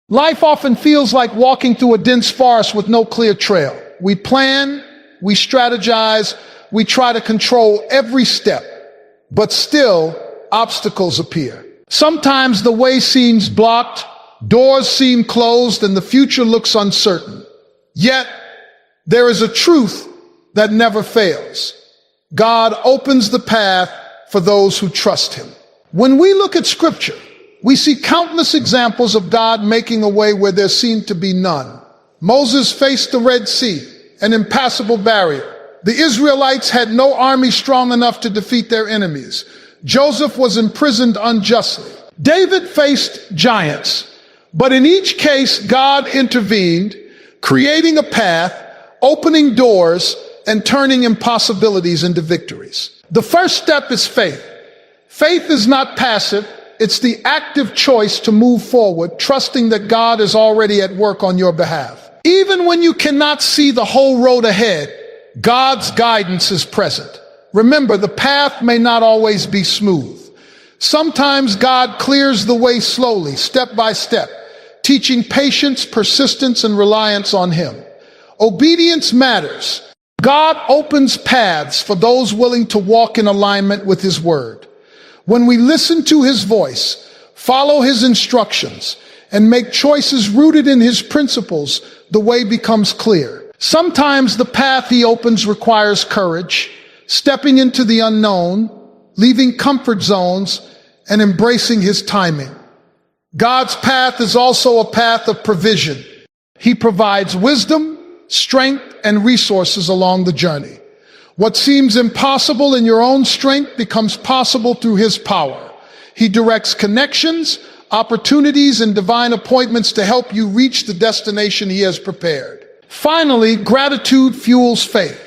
Life often feels like walking through a dense forest with no clear trail. We plan, we strategize, we try to control every step, but still obstacles appear. Sometimes the way seems blocked, doors seem closed, and the future looks uncertain. Yet, there is a truth that never fails. God opens the path for those who trust Him. When we look at Scripture, we see countless examples of God making a way where there seemed to be none. Moses faced the Red Sea, an impassable barrier. The Israelites had no army strong enough to defeat their enemies. Joseph was imprisoned unjustly. David faced giants, but in each case, God intervened, creating a path, opening doors, and turning impossibilities into victories. The first step is faith. Faith is not passive. It's the active choice to move forward, trusting that God is already at work on your behalf. Even when you cannot see the whole road ahead, God's guidance is present. Remember, the path may not always be smooth. Sometimes God clears the way slowly, step by step, teaching patience, persistence, and reliance on Him. Obedience matters. God opens paths for those willing to walk in alignment with His word. When we listen to His voice, follow His instructions, and make choices rooted in His principles, the way becomes clear. Sometimes the path He opens requires courage, stepping into the unknown, leaving comfort zones, and embracing His timing. God's path is also a path of provision. He provides wisdom, strength, and resources along the journey. What seems impossible in your own strength becomes possible through His power. He directs connections, opportunities, and divine appointments to help you reach the destination He has prepared. Finally, gratitude fuels faith.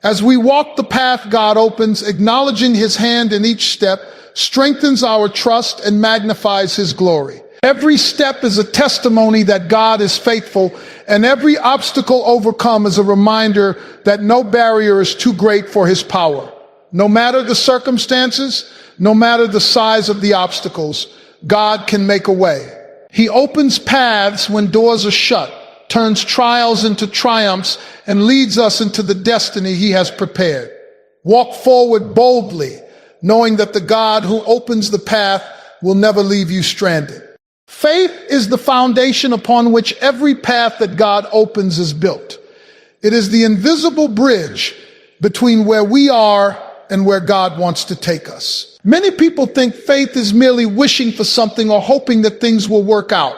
As we walk the path God opens, acknowledging His hand in each step strengthens our trust and magnifies His glory. Every step is a testimony that God is faithful, and every obstacle overcome is a reminder that no barrier is too great for His power. No matter the circumstances, no matter the size of the obstacles, God can make a way. He opens paths when doors are shut, turns trials into triumphs, and leads us into the destiny He has prepared. Walk forward boldly, knowing that the God who opens the path will never leave you stranded. Faith is the foundation upon which every path that God opens is built. It is the invisible bridge between where we are and where God wants to take us. Many people think faith is merely wishing for something or hoping that things will work out.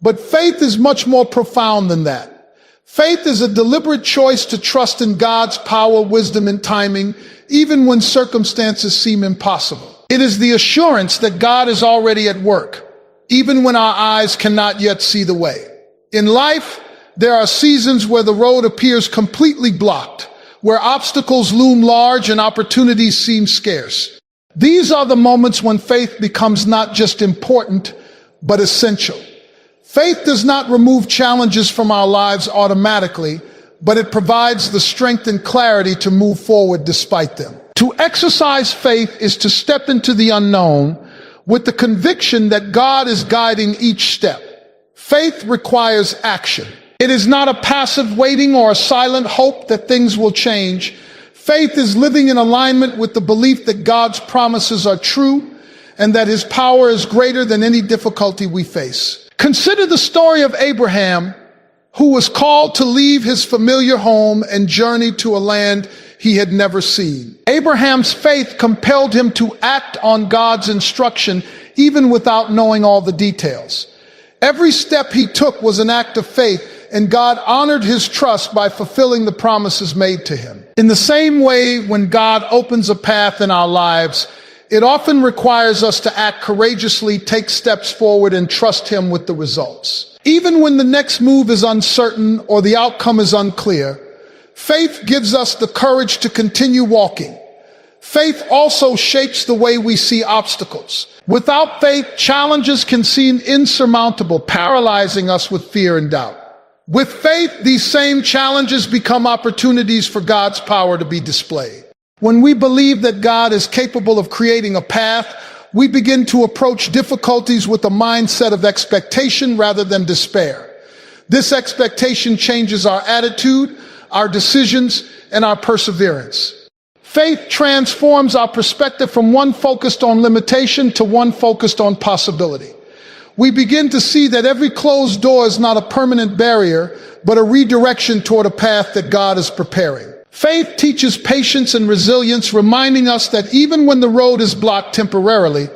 But faith is much more profound than that. Faith is a deliberate choice to trust in God's power, wisdom, and timing, even when circumstances seem impossible. It is the assurance that God is already at work, even when our eyes cannot yet see the way. In life, there are seasons where the road appears completely blocked, where obstacles loom large and opportunities seem scarce. These are the moments when faith becomes not just important, but essential. Faith does not remove challenges from our lives automatically, but it provides the strength and clarity to move forward despite them. To exercise faith is to step into the unknown with the conviction that God is guiding each step. Faith requires action. It is not a passive waiting or a silent hope that things will change. Faith is living in alignment with the belief that God's promises are true and that His power is greater than any difficulty we face. Consider the story of Abraham, who was called to leave his familiar home and journey to a land he had never seen. Abraham's faith compelled him to act on God's instruction, even without knowing all the details. Every step he took was an act of faith, and God honored his trust by fulfilling the promises made to him. In the same way, when God opens a path in our lives, it often requires us to act courageously, take steps forward, and trust Him with the results. Even when the next move is uncertain or the outcome is unclear, faith gives us the courage to continue walking. Faith also shapes the way we see obstacles. Without faith, challenges can seem insurmountable, paralyzing us with fear and doubt. With faith, these same challenges become opportunities for God's power to be displayed. When we believe that God is capable of creating a path, we begin to approach difficulties with a mindset of expectation rather than despair. This expectation changes our attitude, our decisions, and our perseverance. Faith transforms our perspective from one focused on limitation to one focused on possibility. We begin to see that every closed door is not a permanent barrier, but a redirection toward a path that God is preparing. Faith teaches patience and resilience, reminding us that even when the road is blocked temporarily,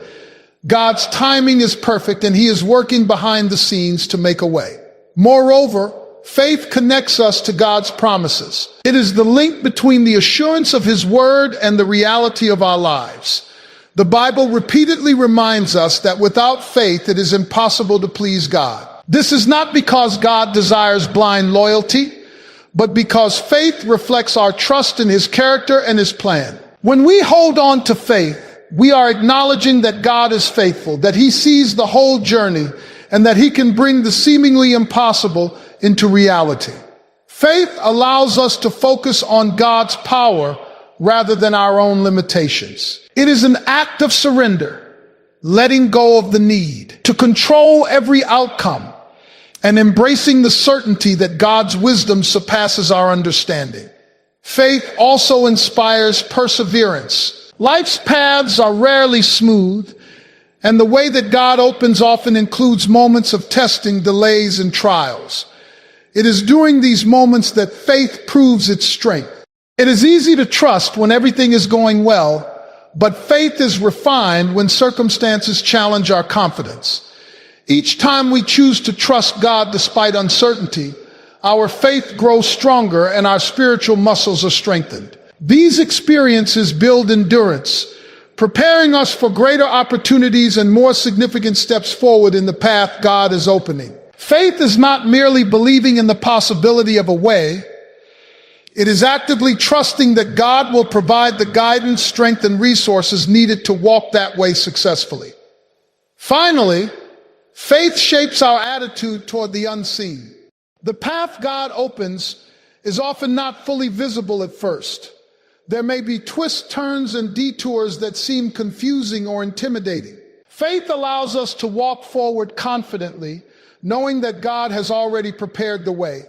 God's timing is perfect and He is working behind the scenes to make a way. Moreover, faith connects us to God's promises. It is the link between the assurance of His word and the reality of our lives. The Bible repeatedly reminds us that without faith, it is impossible to please God. This is not because God desires blind loyalty, but because faith reflects our trust in His character and His plan. When we hold on to faith, we are acknowledging that God is faithful, that He sees the whole journey, and that He can bring the seemingly impossible into reality. Faith allows us to focus on God's power rather than our own limitations. It is an act of surrender, letting go of the need to control every outcome and embracing the certainty that God's wisdom surpasses our understanding. Faith also inspires perseverance. Life's paths are rarely smooth, and the way that God opens often includes moments of testing, delays, and trials. It is during these moments that faith proves its strength. It is easy to trust when everything is going well, but faith is refined when circumstances challenge our confidence. Each time we choose to trust God despite uncertainty, our faith grows stronger and our spiritual muscles are strengthened. These experiences build endurance, preparing us for greater opportunities and more significant steps forward in the path God is opening. Faith is not merely believing in the possibility of a way. It is actively trusting that God will provide the guidance, strength, and resources needed to walk that way successfully. Finally, faith shapes our attitude toward the unseen. The path God opens is often not fully visible at first. There may be twists, turns, and detours that seem confusing or intimidating. Faith allows us to walk forward confidently, knowing that God has already prepared the way.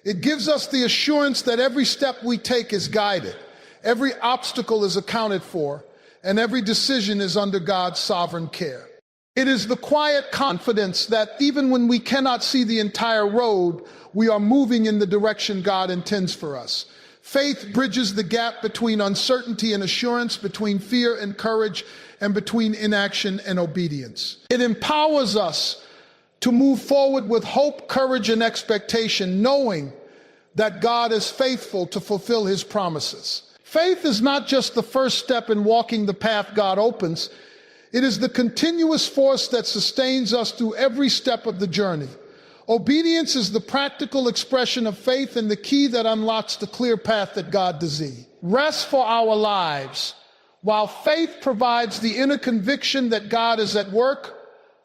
It gives us the assurance that every step we take is guided, every obstacle is accounted for, and every decision is under God's sovereign care. It is the quiet confidence that even when we cannot see the entire road, we are moving in the direction God intends for us. Faith bridges the gap between uncertainty and assurance, between fear and courage, and between inaction and obedience. It empowers us to move forward with hope, courage, and expectation, knowing that God is faithful to fulfill His promises. Faith is not just the first step in walking the path God opens. It is the continuous force that sustains us through every step of the journey. Obedience is the practical expression of faith and the key that unlocks the clear path that God designed. Rest for our lives. While faith provides the inner conviction that God is at work,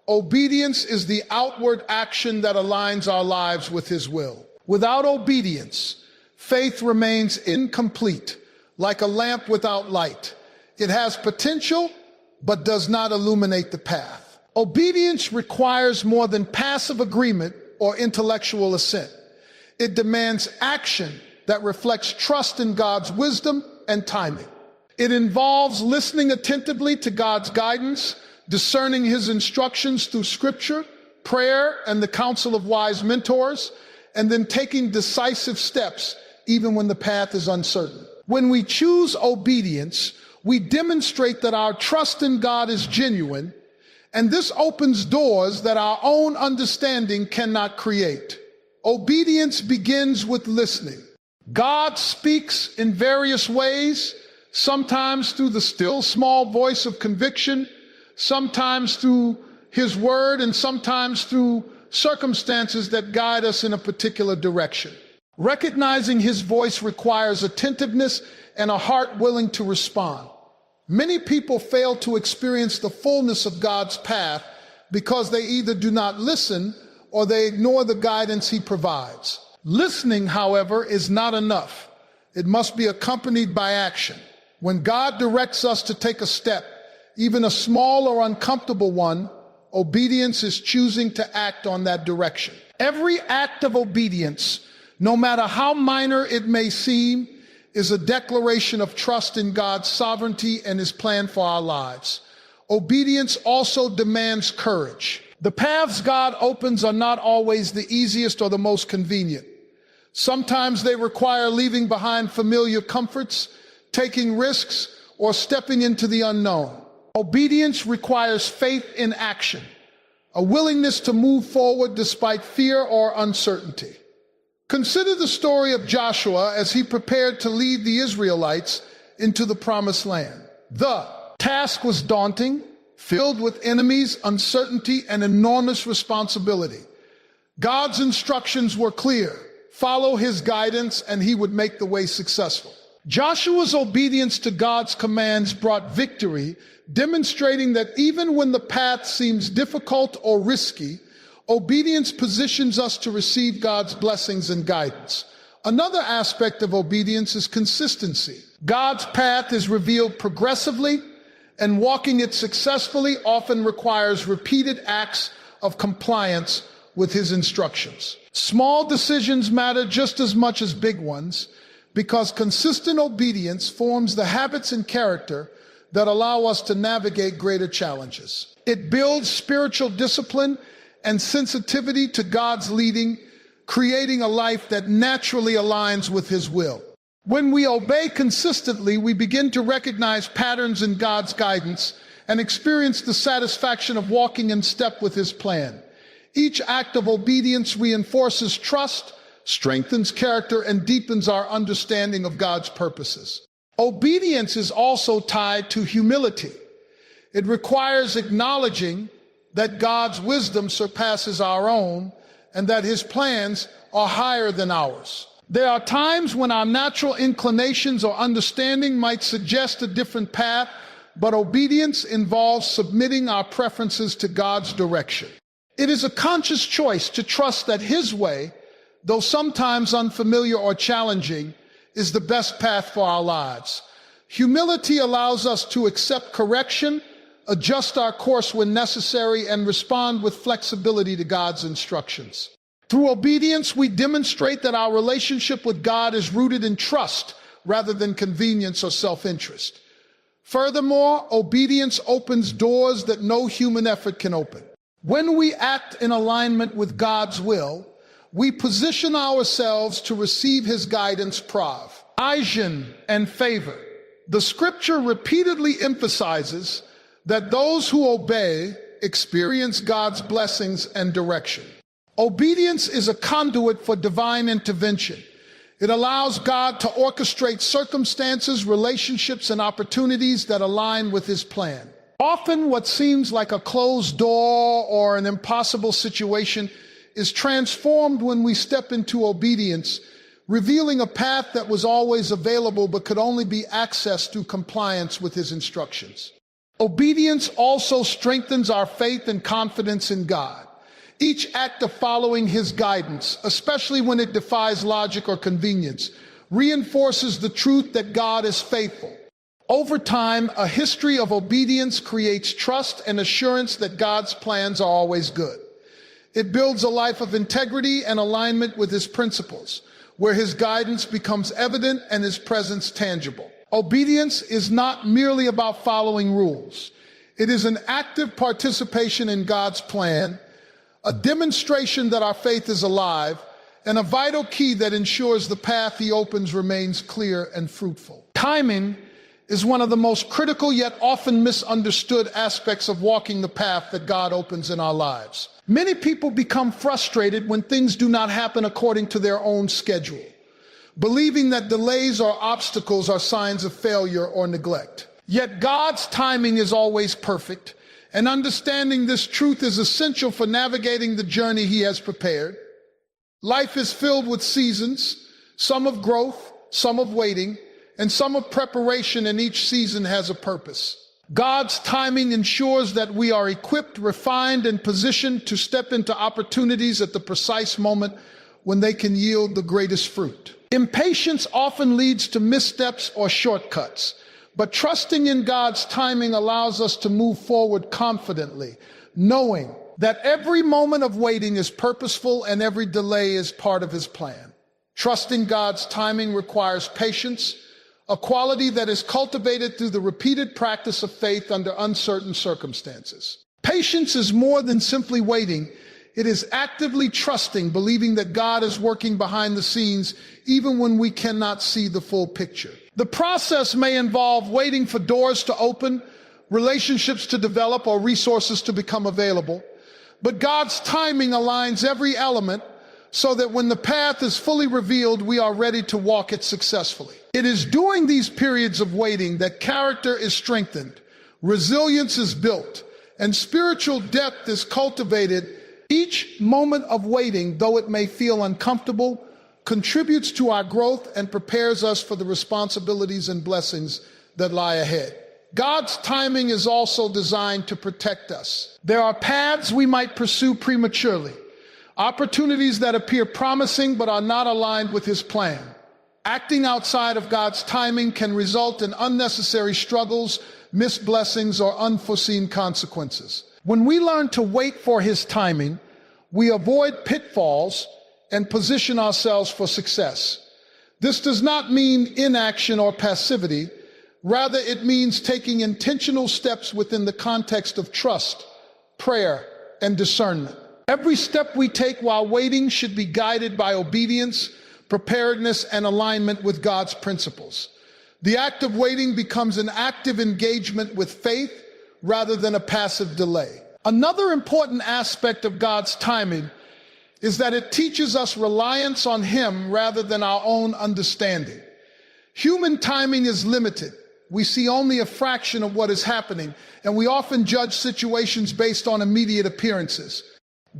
obedience is the outward action that aligns our lives with His will. Without obedience, faith remains incomplete, like a lamp without light. It has potential, but does not illuminate the path. Obedience requires more than passive agreement or intellectual assent. It demands action that reflects trust in God's wisdom and timing. It involves listening attentively to God's guidance, discerning His instructions through Scripture, prayer, and the counsel of wise mentors, and then taking decisive steps even when the path is uncertain. When we choose obedience, we demonstrate that our trust in God is genuine, and this opens doors that our own understanding cannot create. Obedience begins with listening. God speaks in various ways, sometimes through the still small voice of conviction, sometimes through His word, and sometimes through circumstances that guide us in a particular direction. Recognizing His voice requires attentiveness and a heart willing to respond. Many people fail to experience the fullness of God's path because they either do not listen or they ignore the guidance He provides. Listening, however, is not enough. It must be accompanied by action. When God directs us to take a step, even a small or uncomfortable one, obedience is choosing to act on that direction. Every act of obedience, no matter how minor it may seem, is a declaration of trust in God's sovereignty and his plan for our lives. Obedience also demands courage. The paths God opens are not always the easiest or the most convenient. Sometimes they require leaving behind familiar comforts, taking risks, or stepping into the unknown. Obedience requires faith in action, a willingness to move forward despite fear or uncertainty. Consider the story of Joshua as he prepared to lead the Israelites into the promised land. The task was daunting, filled with enemies, uncertainty, and enormous responsibility. God's instructions were clear. Follow his guidance and he would make the way successful. Joshua's obedience to God's commands brought victory, demonstrating that even when the path seems difficult or risky, obedience positions us to receive God's blessings and guidance. Another aspect of obedience is consistency. God's path is revealed progressively, and walking it successfully often requires repeated acts of compliance with his instructions. Small decisions matter just as much as big ones, because consistent obedience forms the habits and character that allow us to navigate greater challenges. It builds spiritual discipline and sensitivity to God's leading, creating a life that naturally aligns with his will. When we obey consistently, we begin to recognize patterns in God's guidance and experience the satisfaction of walking in step with his plan. Each act of obedience reinforces trust, strengthens character, and deepens our understanding of God's purposes. Obedience is also tied to humility. It requires acknowledging that God's wisdom surpasses our own and that his plans are higher than ours. There are times when our natural inclinations or understanding might suggest a different path, but obedience involves submitting our preferences to God's direction. It is a conscious choice to trust that his way, though sometimes unfamiliar or challenging, is the best path for our lives. Humility allows us to accept correction, adjust our course when necessary, and respond with flexibility to God's instructions. Through obedience, we demonstrate that our relationship with God is rooted in trust rather than convenience or self-interest. Furthermore, obedience opens doors that no human effort can open. When we act in alignment with God's will, we position ourselves to receive his guidance, provision, and favor. The scripture repeatedly emphasizes that those who obey experience God's blessings and direction. Obedience is a conduit for divine intervention. It allows God to orchestrate circumstances, relationships, and opportunities that align with his plan. Often what seems like a closed door or an impossible situation is transformed when we step into obedience, revealing a path that was always available but could only be accessed through compliance with his instructions. Obedience also strengthens our faith and confidence in God. Each act of following his guidance, especially when it defies logic or convenience, reinforces the truth that God is faithful. Over time, a history of obedience creates trust and assurance that God's plans are always good. It builds a life of integrity and alignment with his principles, where his guidance becomes evident and his presence tangible. Obedience is not merely about following rules. It is an active participation in God's plan, a demonstration that our faith is alive, and a vital key that ensures the path he opens remains clear and fruitful. Timing is one of the most critical yet often misunderstood aspects of walking the path that God opens in our lives. Many people become frustrated when things do not happen according to their own schedule, believing that delays or obstacles are signs of failure or neglect. Yet God's timing is always perfect, and understanding this truth is essential for navigating the journey he has prepared. Life is filled with seasons, some of growth, some of waiting, and some of preparation, and each season has a purpose. God's timing ensures that we are equipped, refined, and positioned to step into opportunities at the precise moment when they can yield the greatest fruit. Impatience often leads to missteps or shortcuts, But trusting in God's timing allows us to move forward confidently, knowing that every moment of waiting is purposeful and every delay is part of his plan. Trusting God's timing requires patience, a quality that is cultivated through the repeated practice of faith under uncertain circumstances. Patience is more than simply waiting. It is actively trusting, believing that God is working behind the scenes even when we cannot see the full picture. The process may involve waiting for doors to open, relationships to develop, or resources to become available. But God's timing aligns every element so that when the path is fully revealed, we are ready to walk it successfully. It is during these periods of waiting that character is strengthened, resilience is built, and spiritual depth is cultivated. Each moment of waiting, though it may feel uncomfortable, contributes to our growth and prepares us for the responsibilities and blessings that lie ahead. God's timing is also designed to protect us. There are paths we might pursue prematurely, opportunities that appear promising but are not aligned with his plan. Acting outside of God's timing can result in unnecessary struggles, missed blessings, or unforeseen consequences. When we learn to wait for his timing, we avoid pitfalls and position ourselves for success. This does not mean inaction or passivity. Rather, it means taking intentional steps within the context of trust, prayer, and discernment. Every step we take while waiting should be guided by obedience, preparedness, and alignment with God's principles. The act of waiting becomes an active engagement with faith rather than a passive delay. Another important aspect of God's timing is that it teaches us reliance on him rather than our own understanding. Human timing is limited. We see only a fraction of what is happening, and we often judge situations based on immediate appearances.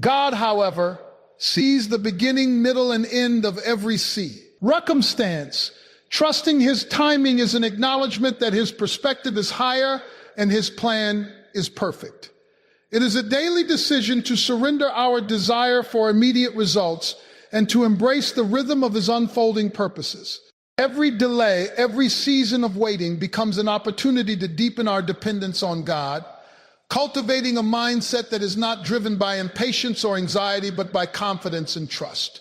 God, however, sees the beginning, middle, and end of every circumstance. Trusting his timing is an acknowledgement that his perspective is higher and his plan is perfect. It is a daily decision to surrender our desire for immediate results and to embrace the rhythm of his unfolding purposes. Every delay, every season of waiting becomes an opportunity to deepen our dependence on God, cultivating a mindset that is not driven by impatience or anxiety, but by confidence and trust.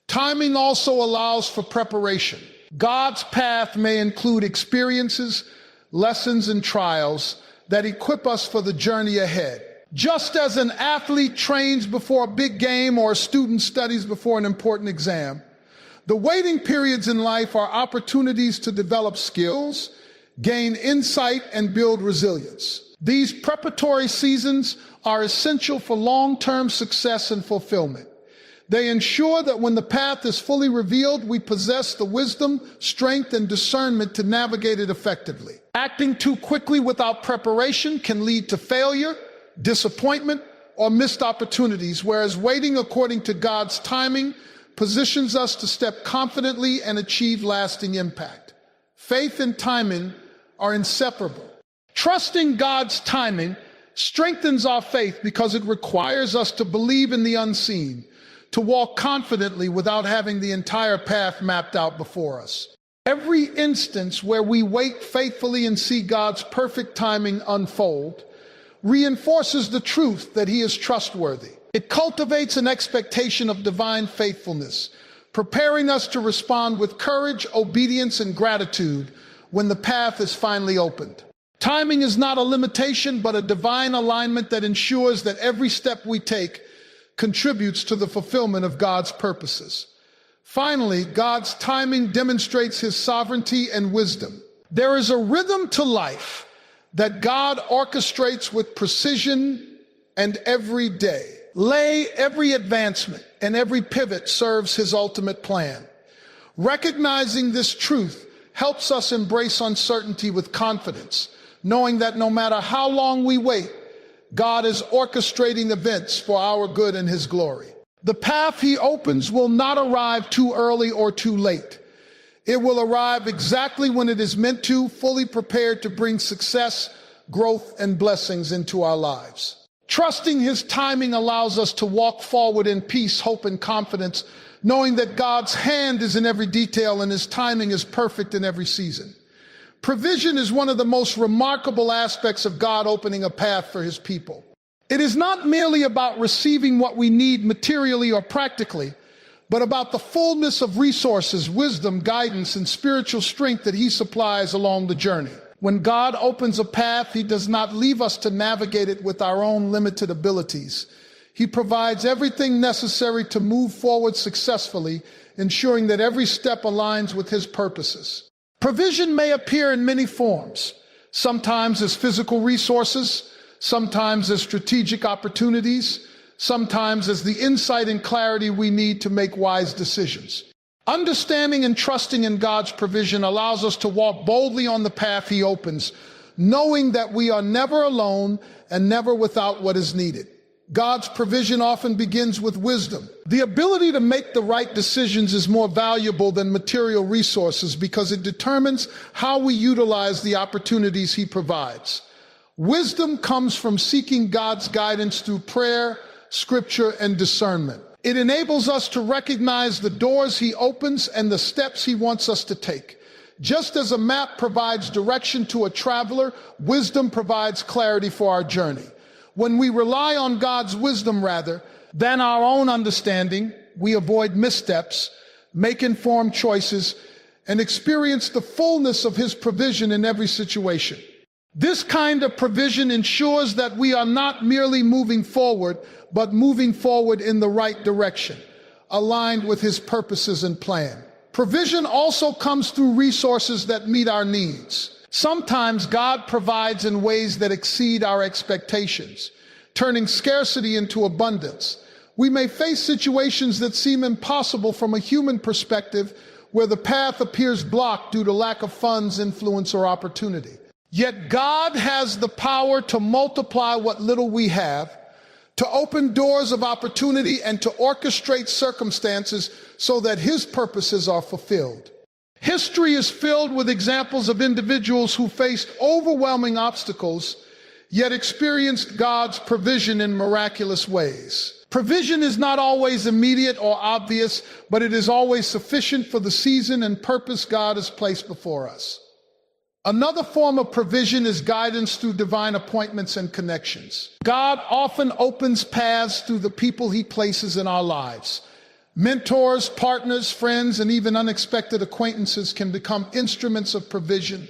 Timing also allows for preparation. God's path may include experiences, lessons, and trials that equip us for the journey ahead. Just as an athlete trains before a big game or a student studies before an important exam, the waiting periods in life are opportunities to develop skills, gain insight, and build resilience. These preparatory seasons are essential for long-term success and fulfillment. They ensure that when the path is fully revealed, we possess the wisdom, strength, and discernment to navigate it effectively. Acting too quickly without preparation can lead to failure, disappointment, or missed opportunities, whereas waiting according to God's timing positions us to step confidently and achieve lasting impact. Faith and timing are inseparable. Trusting God's timing strengthens our faith because it requires us to believe in the unseen, to walk confidently without having the entire path mapped out before us. Every instance where we wait faithfully and see God's perfect timing unfold reinforces the truth that he is trustworthy. It cultivates an expectation of divine faithfulness, preparing us to respond with courage, obedience, and gratitude when the path is finally opened. Timing is not a limitation, but a divine alignment that ensures that every step we take contributes to the fulfillment of God's purposes. Finally, God's timing demonstrates his sovereignty and wisdom. There is a rhythm to life that God orchestrates with precision, and every day, every advancement and every pivot serves his ultimate plan. Recognizing this truth helps us embrace uncertainty with confidence, knowing that no matter how long we wait, God is orchestrating events for our good and his glory. The path he opens will not arrive too early or too late. It will arrive exactly when it is meant to, fully prepared to bring success, growth, and blessings into our lives. Trusting his timing allows us to walk forward in peace, hope, and confidence, knowing that God's hand is in every detail and his timing is perfect in every season. Provision is one of the most remarkable aspects of God opening a path for his people. It is not merely about receiving what we need materially or practically, but about the fullness of resources, wisdom, guidance, and spiritual strength that he supplies along the journey. When God opens a path, he does not leave us to navigate it with our own limited abilities. He provides everything necessary to move forward successfully, ensuring that every step aligns with his purposes. Provision may appear in many forms, sometimes as physical resources, sometimes as strategic opportunities, sometimes as the insight and clarity we need to make wise decisions. Understanding and trusting in God's provision allows us to walk boldly on the path he opens, knowing that we are never alone and never without what is needed. God's provision often begins with wisdom. The ability to make the right decisions is more valuable than material resources because it determines how we utilize the opportunities he provides. Wisdom comes from seeking God's guidance through prayer, scripture, and discernment. It enables us to recognize the doors he opens and the steps he wants us to take. Just as a map provides direction to a traveler, wisdom provides clarity for our journey. When we rely on God's wisdom rather than our own understanding, we avoid missteps, make informed choices, and experience the fullness of his provision in every situation. This kind of provision ensures that we are not merely moving forward, but moving forward in the right direction, aligned with his purposes and plan. Provision also comes through resources that meet our needs. Sometimes God provides in ways that exceed our expectations, turning scarcity into abundance. We may face situations that seem impossible from a human perspective, where the path appears blocked due to lack of funds, influence, or opportunity. Yet God has the power to multiply what little we have, to open doors of opportunity, and to orchestrate circumstances so that his purposes are fulfilled. History is filled with examples of individuals who faced overwhelming obstacles, yet experienced God's provision in miraculous ways. Provision is not always immediate or obvious, but it is always sufficient for the season and purpose God has placed before us. Another form of provision is guidance through divine appointments and connections. God often opens paths through the people he places in our lives. Mentors, partners, friends, and even unexpected acquaintances can become instruments of provision,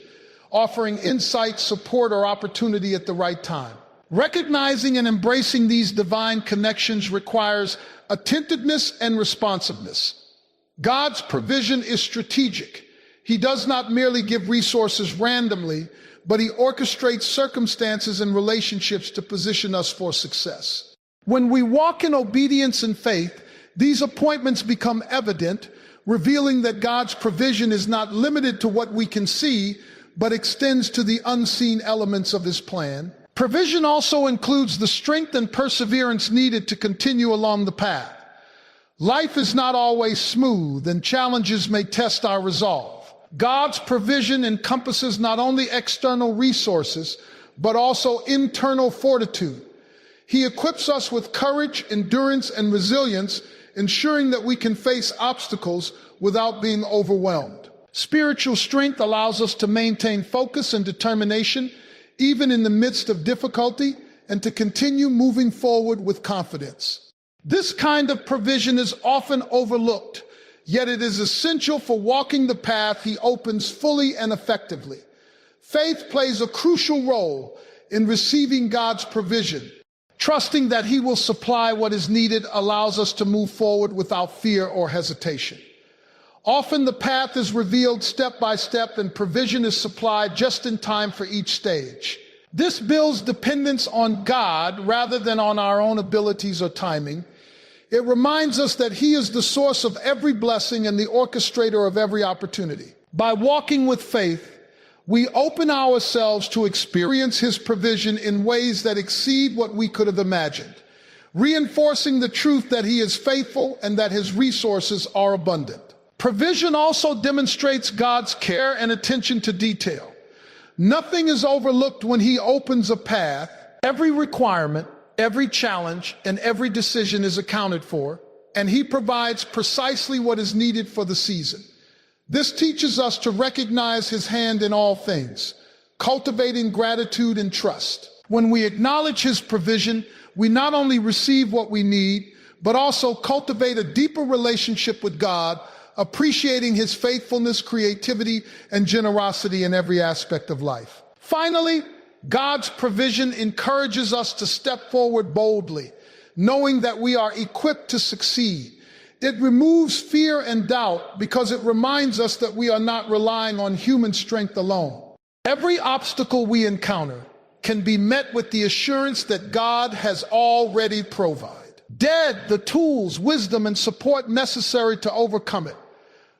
offering insight, support, or opportunity at the right time. Recognizing and embracing these divine connections requires attentiveness and responsiveness. God's provision is strategic. He does not merely give resources randomly, but he orchestrates circumstances and relationships to position us for success. When we walk in obedience and faith, these appointments become evident, revealing that God's provision is not limited to what we can see, but extends to the unseen elements of his plan. Provision also includes the strength and perseverance needed to continue along the path. Life is not always smooth, and challenges may test our resolve. God's provision encompasses not only external resources, but also internal fortitude. He equips us with courage, endurance, and resilience, ensuring that we can face obstacles without being overwhelmed. Spiritual strength allows us to maintain focus and determination, even in the midst of difficulty, and to continue moving forward with confidence. This kind of provision is often overlooked, yet it is essential for walking the path he opens fully and effectively. Faith plays a crucial role in receiving God's provision. Trusting that he will supply what is needed allows us to move forward without fear or hesitation. Often the path is revealed step by step, and provision is supplied just in time for each stage. This builds dependence on God rather than on our own abilities or timing. It reminds us that he is the source of every blessing and the orchestrator of every opportunity. By walking with faith, we open ourselves to experience his provision in ways that exceed what we could have imagined, reinforcing the truth that he is faithful and that his resources are abundant. Provision also demonstrates God's care and attention to detail. Nothing is overlooked when he opens a path. Every requirement, every challenge, and every decision is accounted for, and he provides precisely what is needed for the season. This teaches us to recognize his hand in all things, cultivating gratitude and trust. When we acknowledge his provision, we not only receive what we need, but also cultivate a deeper relationship with God, appreciating his faithfulness, creativity, and generosity in every aspect of life. Finally, God's provision encourages us to step forward boldly, knowing that we are equipped to succeed. It removes fear and doubt because it reminds us that we are not relying on human strength alone. Every obstacle we encounter can be met with the assurance that God has already provided the tools, wisdom, and support necessary to overcome it.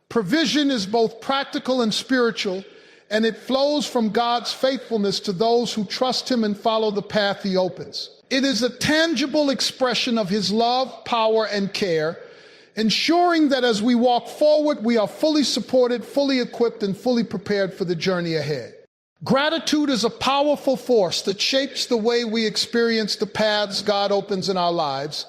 Provision is both practical and spiritual, and it flows from God's faithfulness to those who trust him and follow the path he opens. It is a tangible expression of his love, power, and care, ensuring that as we walk forward, we are fully supported, fully equipped, and fully prepared for the journey ahead. Gratitude is a powerful force that shapes the way we experience the paths God opens in our lives.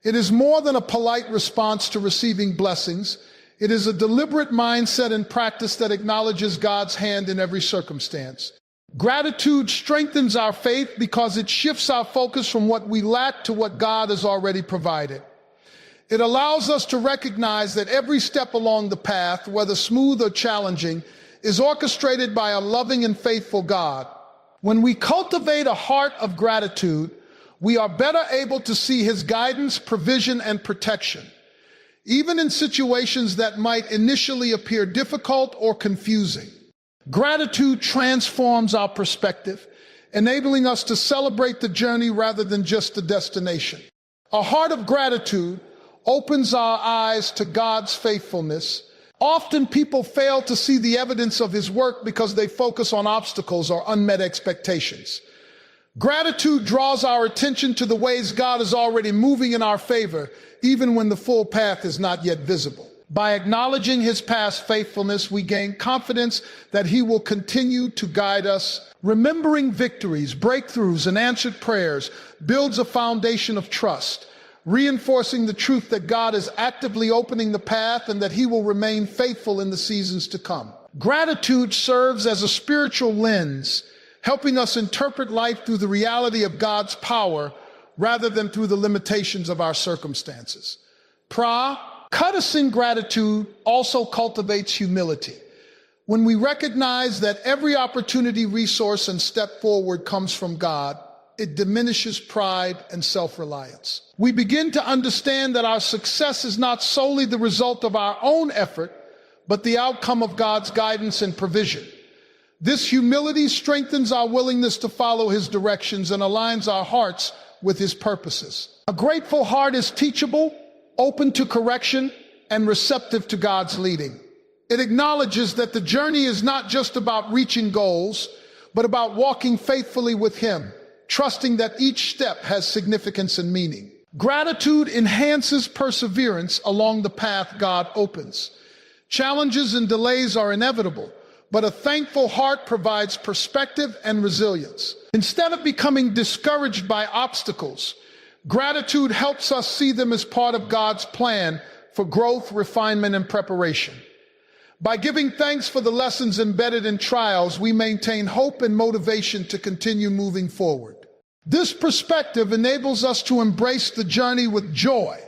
It is more than a polite response to receiving blessings. It is a deliberate mindset and practice that acknowledges God's hand in every circumstance. Gratitude strengthens our faith because it shifts our focus from what we lack to what God has already provided. It allows us to recognize that every step along the path, whether smooth or challenging, is orchestrated by a loving and faithful God. When we cultivate a heart of gratitude, we are better able to see his guidance, provision, and protection, even in situations that might initially appear difficult or confusing. Gratitude transforms our perspective, enabling us to celebrate the journey rather than just the destination. A heart of gratitude opens our eyes to God's faithfulness. Often people fail to see the evidence of his work because they focus on obstacles or unmet expectations. Gratitude draws our attention to the ways God is already moving in our favor, even when the full path is not yet visible. By acknowledging his past faithfulness, we gain confidence that he will continue to guide us. Remembering victories, breakthroughs, and answered prayers builds a foundation of trust, reinforcing the truth that God is actively opening the path and that he will remain faithful in the seasons to come. Gratitude serves as a spiritual lens, helping us interpret life through the reality of God's power rather than through the limitations of our circumstances. Practicing gratitude also cultivates humility. When we recognize that every opportunity, resource, and step forward comes from God, it diminishes pride and self-reliance. We begin to understand that our success is not solely the result of our own effort, but the outcome of God's guidance and provision. This humility strengthens our willingness to follow his directions and aligns our hearts with his purposes. A grateful heart is teachable, open to correction, and receptive to God's leading. It acknowledges that the journey is not just about reaching goals, but about walking faithfully with him, trusting that each step has significance and meaning. Gratitude enhances perseverance along the path God opens. Challenges and delays are inevitable, but a thankful heart provides perspective and resilience. Instead of becoming discouraged by obstacles, gratitude helps us see them as part of God's plan for growth, refinement, and preparation. By giving thanks for the lessons embedded in trials, we maintain hope and motivation to continue moving forward. This perspective enables us to embrace the journey with joy,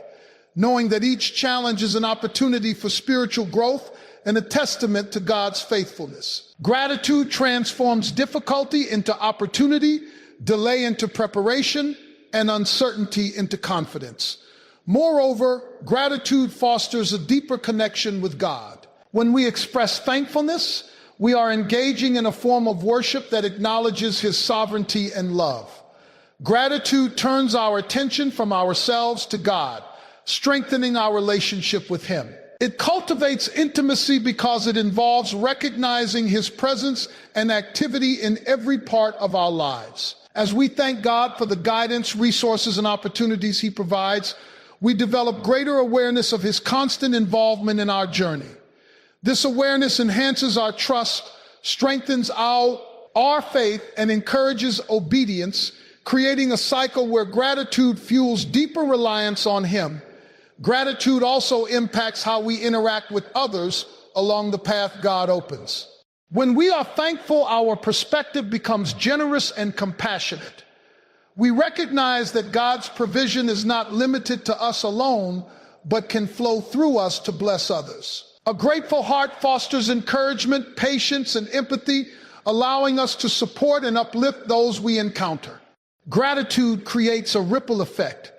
knowing that each challenge is an opportunity for spiritual growth and a testament to God's faithfulness. Gratitude transforms difficulty into opportunity, delay into preparation, and uncertainty into confidence. Moreover, gratitude fosters a deeper connection with God. When we express thankfulness, we are engaging in a form of worship that acknowledges his sovereignty and love. Gratitude turns our attention from ourselves to God, strengthening our relationship with him. It cultivates intimacy because it involves recognizing his presence and activity in every part of our lives. As we thank God for the guidance, resources, and opportunities he provides, we develop greater awareness of his constant involvement in our journey. This awareness enhances our trust, strengthens our faith, and encourages obedience, creating a cycle where gratitude fuels deeper reliance on him. Gratitude also impacts how we interact with others, along the path God opens. When we are thankful, our perspective becomes generous and compassionate. We recognize that God's provision is not limited to us alone, but can flow through us to bless others. A grateful heart fosters encouragement, patience, and empathy, allowing us to support and uplift those we encounter. Gratitude creates a ripple effect.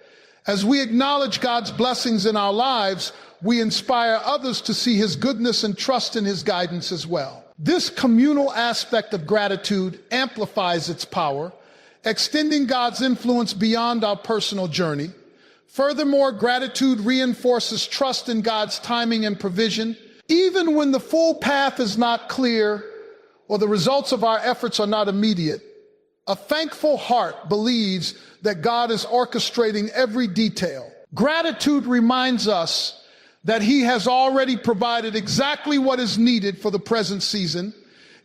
As we acknowledge God's blessings in our lives, we inspire others to see His goodness and trust in His guidance as well. This communal aspect of gratitude amplifies its power, extending God's influence beyond our personal journey. Furthermore, gratitude reinforces trust in God's timing and provision. Even when the full path is not clear or the results of our efforts are not immediate, a thankful heart believes that God is orchestrating every detail. Gratitude reminds us that He has already provided exactly what is needed for the present season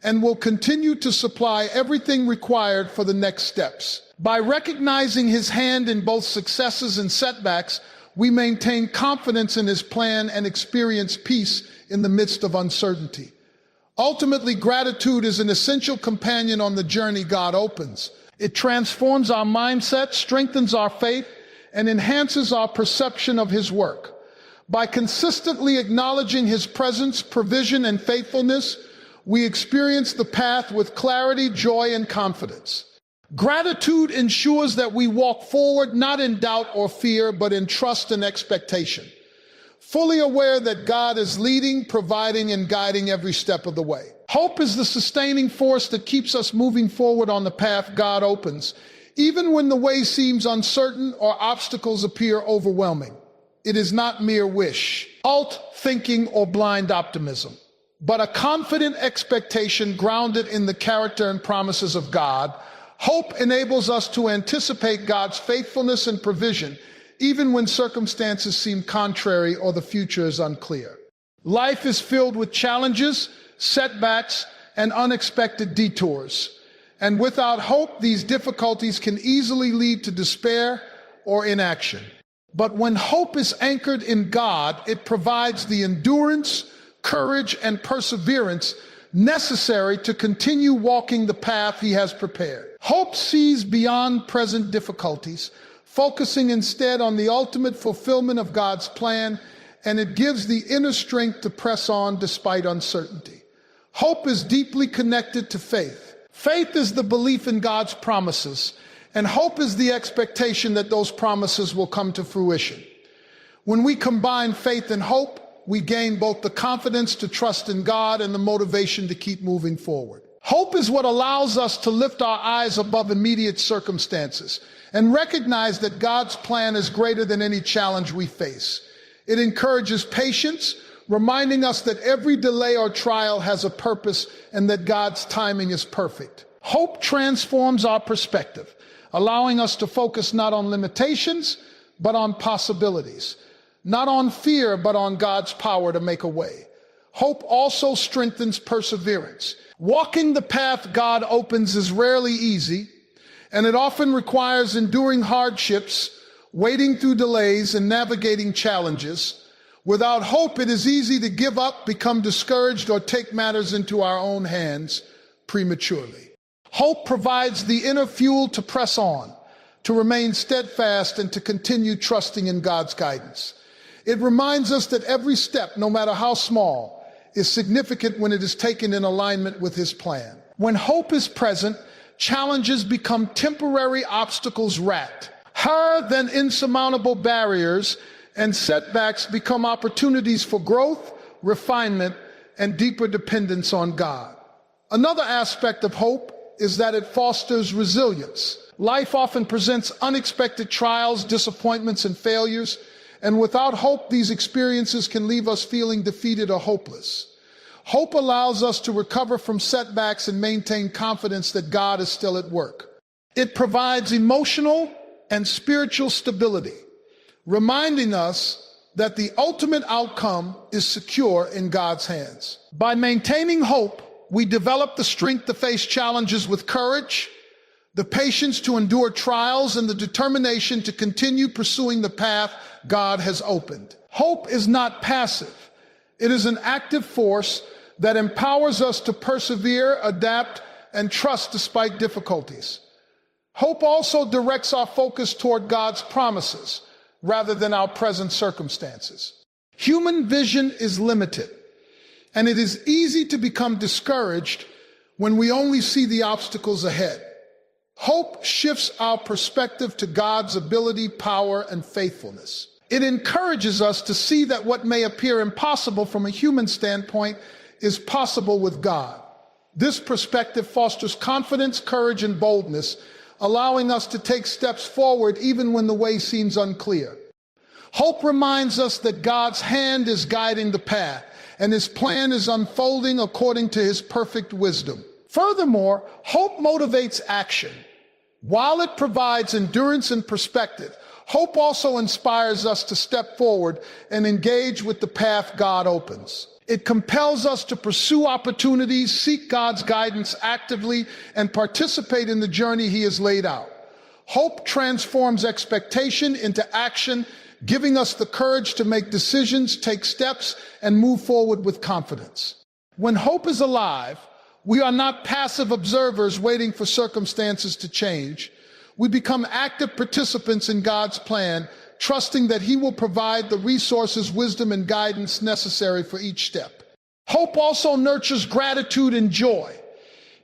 and will continue to supply everything required for the next steps. By recognizing His hand in both successes and setbacks, we maintain confidence in His plan and experience peace in the midst of uncertainty. Ultimately, gratitude is an essential companion on the journey God opens. It transforms our mindset, strengthens our faith, and enhances our perception of His work. By consistently acknowledging His presence, provision, and faithfulness, we experience the path with clarity, joy, and confidence. Gratitude ensures that we walk forward not in doubt or fear, but in trust and expectation, fully aware that God is leading, providing, and guiding every step of the way. Hope is the sustaining force that keeps us moving forward on the path God opens, even when the way seems uncertain or obstacles appear overwhelming. It is not mere wish, alt-thinking, or blind optimism, but a confident expectation grounded in the character and promises of God. Hope enables us to anticipate God's faithfulness and provision, even when circumstances seem contrary or the future is unclear. Life is filled with challenges, setbacks, and unexpected detours. And without hope, these difficulties can easily lead to despair or inaction. But when hope is anchored in God, it provides the endurance, courage, and perseverance necessary to continue walking the path He has prepared. Hope sees beyond present difficulties, focusing instead on the ultimate fulfillment of God's plan, and it gives the inner strength to press on despite uncertainty. Hope is deeply connected to faith. Faith is the belief in God's promises, and hope is the expectation that those promises will come to fruition. When we combine faith and hope, we gain both the confidence to trust in God and the motivation to keep moving forward. Hope is what allows us to lift our eyes above immediate circumstances and recognize that God's plan is greater than any challenge we face. It encourages patience, reminding us that every delay or trial has a purpose and that God's timing is perfect. Hope transforms our perspective, allowing us to focus not on limitations, but on possibilities, not on fear, but on God's power to make a way. Hope also strengthens perseverance. Walking the path God opens is rarely easy, and it often requires enduring hardships, wading through delays, and navigating challenges. Without hope, it is easy to give up, become discouraged, or take matters into our own hands prematurely. Hope provides the inner fuel to press on, to remain steadfast, and to continue trusting in God's guidance. It reminds us that every step, no matter how small, is significant when it is taken in alignment with His plan. When hope is present, challenges become temporary obstacles rather than insurmountable barriers, and setbacks become opportunities for growth, refinement, and deeper dependence on God. Another aspect of hope is that it fosters resilience. Life often presents unexpected trials, disappointments, and failures, and without hope, these experiences can leave us feeling defeated or hopeless. Hope allows us to recover from setbacks and maintain confidence that God is still at work. It provides emotional and spiritual stability, reminding us that the ultimate outcome is secure in God's hands. By maintaining hope, we develop the strength to face challenges with courage, the patience to endure trials, and the determination to continue pursuing the path God has opened. Hope is not passive. It is an active force that empowers us to persevere, adapt, and trust despite difficulties. Hope also directs our focus toward God's promises rather than our present circumstances. Human vision is limited, and it is easy to become discouraged when we only see the obstacles ahead. Hope shifts our perspective to God's ability, power, and faithfulness. It encourages us to see that what may appear impossible from a human standpoint is possible with God. This perspective fosters confidence, courage, and boldness, allowing us to take steps forward even when the way seems unclear. Hope reminds us that God's hand is guiding the path, and His plan is unfolding according to His perfect wisdom. Furthermore, hope motivates action. While it provides endurance and perspective, hope also inspires us to step forward and engage with the path God opens. It compels us to pursue opportunities, seek God's guidance actively, and participate in the journey He has laid out. Hope transforms expectation into action, giving us the courage to make decisions, take steps, and move forward with confidence. When hope is alive, we are not passive observers waiting for circumstances to change. We become active participants in God's plan, trusting that He will provide the resources, wisdom, and guidance necessary for each step. Hope also nurtures gratitude and joy.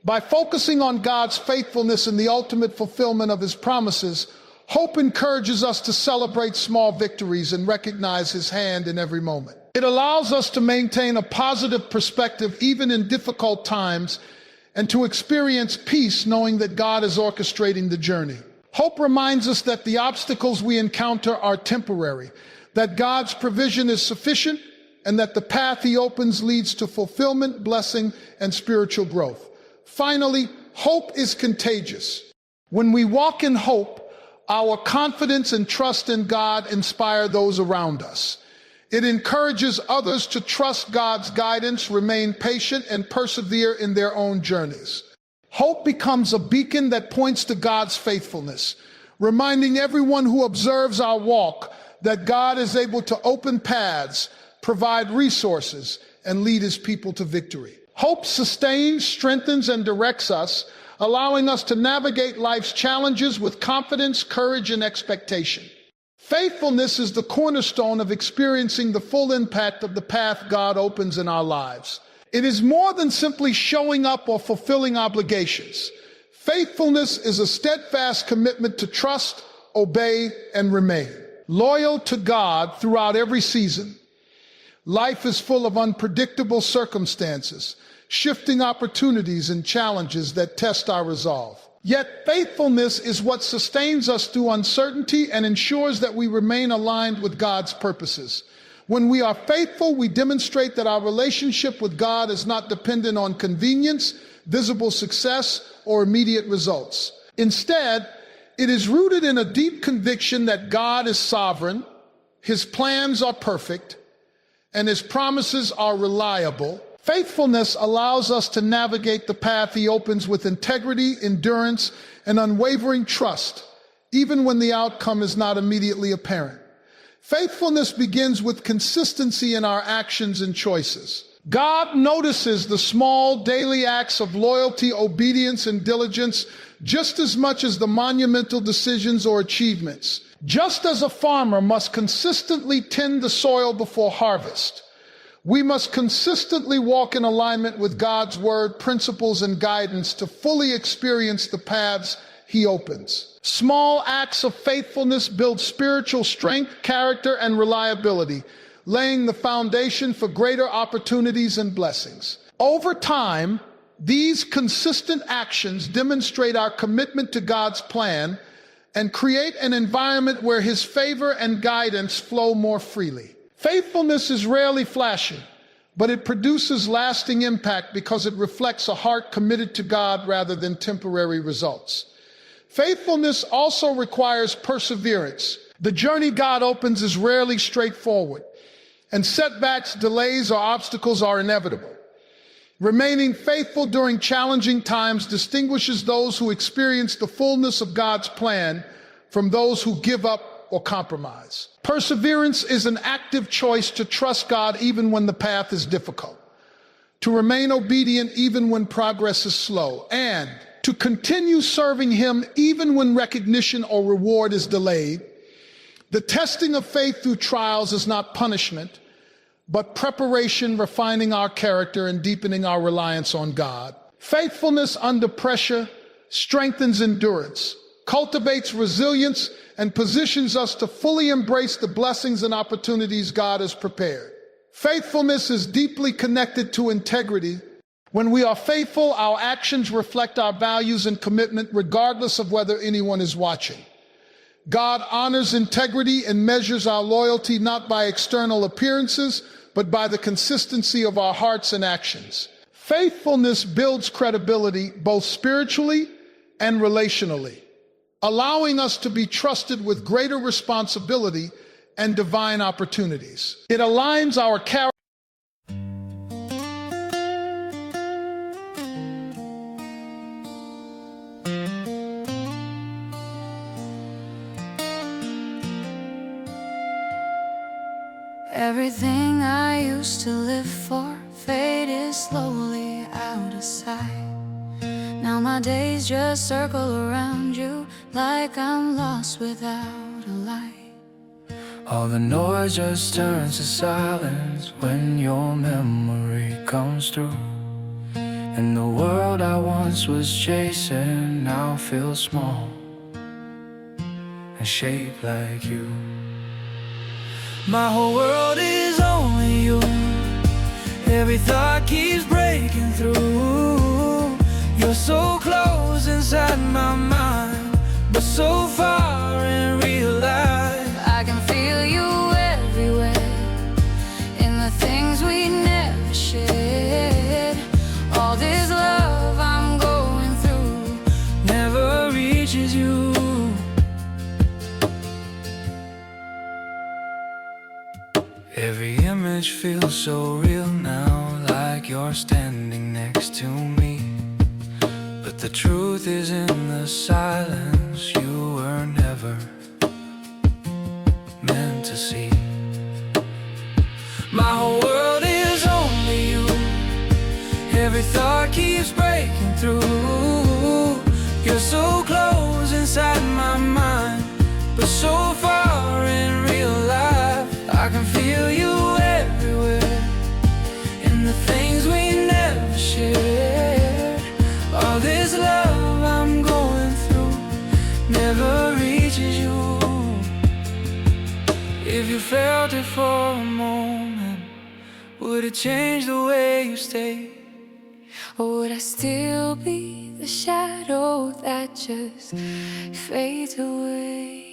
By focusing on God's faithfulness and the ultimate fulfillment of His promises, hope encourages us to celebrate small victories and recognize His hand in every moment. It allows us to maintain a positive perspective even in difficult times and to experience peace knowing that God is orchestrating the journey. Hope reminds us that the obstacles we encounter are temporary, that God's provision is sufficient, and that the path He opens leads to fulfillment, blessing, and spiritual growth. Finally, hope is contagious. When we walk in hope, our confidence and trust in God inspire those around us. It encourages others to trust God's guidance, remain patient, and persevere in their own journeys. Hope becomes a beacon that points to God's faithfulness, reminding everyone who observes our walk that God is able to open paths, provide resources, and lead His people to victory. Hope sustains, strengthens, and directs us, allowing us to navigate life's challenges with confidence, courage, and expectation. Faithfulness is the cornerstone of experiencing the full impact of the path God opens in our lives. It is more than simply showing up or fulfilling obligations. Faithfulness is a steadfast commitment to trust, obey, and remain loyal to God throughout every season. Life is full of unpredictable circumstances, shifting opportunities and challenges that test our resolve. Yet faithfulness is what sustains us through uncertainty and ensures that we remain aligned with God's purposes. When we are faithful, we demonstrate that our relationship with God is not dependent on convenience, visible success, or immediate results. Instead, it is rooted in a deep conviction that God is sovereign, His plans are perfect, and His promises are reliable. Faithfulness allows us to navigate the path He opens with integrity, endurance, and unwavering trust, even when the outcome is not immediately apparent. Faithfulness begins with consistency in our actions and choices. God notices the small daily acts of loyalty, obedience, and diligence just as much as the monumental decisions or achievements. Just as a farmer must consistently tend the soil before harvest, we must consistently walk in alignment with God's word, principles, and guidance to fully experience the paths He opens. Small acts of faithfulness build spiritual strength, character, and reliability, laying the foundation for greater opportunities and blessings. Over time, these consistent actions demonstrate our commitment to God's plan and create an environment where His favor and guidance flow more freely. Faithfulness is rarely flashy, but it produces lasting impact because it reflects a heart committed to God rather than temporary results. Faithfulness also requires perseverance. The journey God opens is rarely straightforward, and setbacks, delays, or obstacles are inevitable. Remaining faithful during challenging times distinguishes those who experience the fullness of God's plan from those who give up or compromise. Perseverance is an active choice to trust God even when the path is difficult, to remain obedient even when progress is slow, and to continue serving Him even when recognition or reward is delayed. The testing of faith through trials is not punishment, but preparation, refining our character and deepening our reliance on God. Faithfulness under pressure strengthens endurance, cultivates resilience, and positions us to fully embrace the blessings and opportunities God has prepared. Faithfulness is deeply connected to integrity. When we are faithful, our actions reflect our values and commitment, regardless of whether anyone is watching. God honors integrity and measures our loyalty not by external appearances, but by the consistency of our hearts and actions. Faithfulness builds credibility both spiritually and relationally, allowing us to be trusted with greater responsibility and divine opportunities. It aligns our character. Everything I used to live for faded slowly out of sight. Now my days just circle around you like I'm lost without a light. All the noise just turns to silence when your memory comes through. And the world I once was chasing now feels small and shaped like you. My whole world is only you. Every thought keeps breaking through. You're so close inside my mind, but so far in real life. I can feel you everywhere, in the things we never shared. All this love I'm going through never reaches you. Every image feels so real now, like you're standing next to me. But the truth is in the silence, you were never meant to see. My whole world is only you. Every thought keeps breaking through. You're so close inside my mind, but so far in real life. I can feel you everywhere, in the things we never shared. All this love I'm going through never reaches you. If you felt it for a moment, would it change the way you stay? Or would I still be the shadow that just fades away?